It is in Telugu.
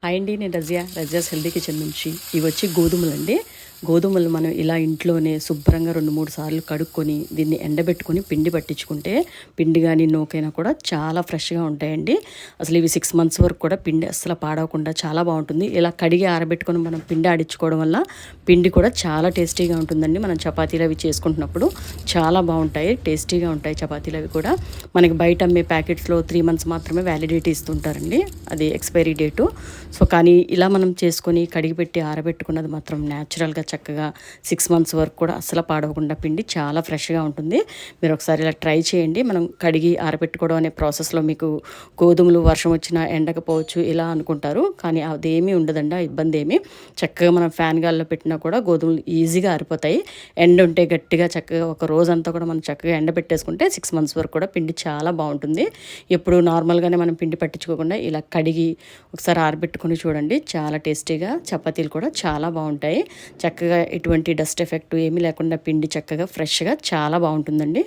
హాయ్ అండి, నేను రజియాస్ హెల్దీ కిచెన్ నుంచి. ఇవి వచ్చి గోధుమలండి. గోధుమలు మనం ఇలా ఇంట్లోనే శుభ్రంగా 2-3 సార్లు కడుక్కొని దీన్ని ఎండబెట్టుకొని పిండి పట్టించుకుంటే పిండి కానీ నూకైనా కూడా చాలా ఫ్రెష్గా ఉంటాయండి. అసలు ఇవి 6 మంత్స్ వరకు కూడా పిండి అస్సలు పాడవకుండా చాలా బాగుంటుంది. ఇలా కడిగి ఆరబెట్టుకొని మనం పిండి ఆడించుకోవడం వల్ల పిండి కూడా చాలా టేస్టీగా ఉంటుందండి. మనం చపాతీలు అవి చేసుకుంటున్నప్పుడు చాలా బాగుంటాయి, టేస్టీగా ఉంటాయి చపాతీలు అవి కూడా. మనకి బయట అమ్మే ప్యాకెట్స్లో 3 మంత్స్ మాత్రమే వ్యాలిడిటీ ఇస్తుంటారండి, అది ఎక్స్పైరీ డేటు. సో కానీ ఇలా మనం చేసుకొని కడిగి పెట్టి ఆరబెట్టుకున్నది మాత్రం న్యాచురల్గా చక్కగా 6 మంత్స్ వరకు కూడా అస్సలు పాడవకుండా పిండి చాలా ఫ్రెష్గా ఉంటుంది. మీరు ఒకసారి ఇలా ట్రై చేయండి. మనం కడిగి ఆరబెట్టుకోవడం అనే ప్రాసెస్లో మీకు గోధుమలు వర్షం వచ్చినా ఎండకపోవచ్చు ఇలా అనుకుంటారు, కానీ అదేమీ ఉండదండి. ఆ ఇబ్బంది ఏమి. చక్కగా మనం ఫ్యాన్ గాల్లో పెట్టినా కూడా గోధుమలు ఈజీగా ఆరిపోతాయి. ఎండ ఉంటే గట్టిగా చక్కగా ఒక రోజంతా కూడా మనం చక్కగా ఎండ పెట్టేసుకుంటే 6 మంత్స్ వరకు కూడా పిండి చాలా బాగుంటుంది. ఎప్పుడు నార్మల్గానే మనం పిండి పట్టించుకోకుండా ఇలా కడిగి ఒకసారి ఆరబెట్టుకొని చూడండి, చాలా టేస్టీగా చపాతీలు కూడా చాలా బాగుంటాయి. చక్కగా ఎటువంటి డస్ట్ ఎఫెక్ట్ ఏమీ లేకుండా పిండి చక్కగా ఫ్రెష్గా చాలా బాగుంటుందండి.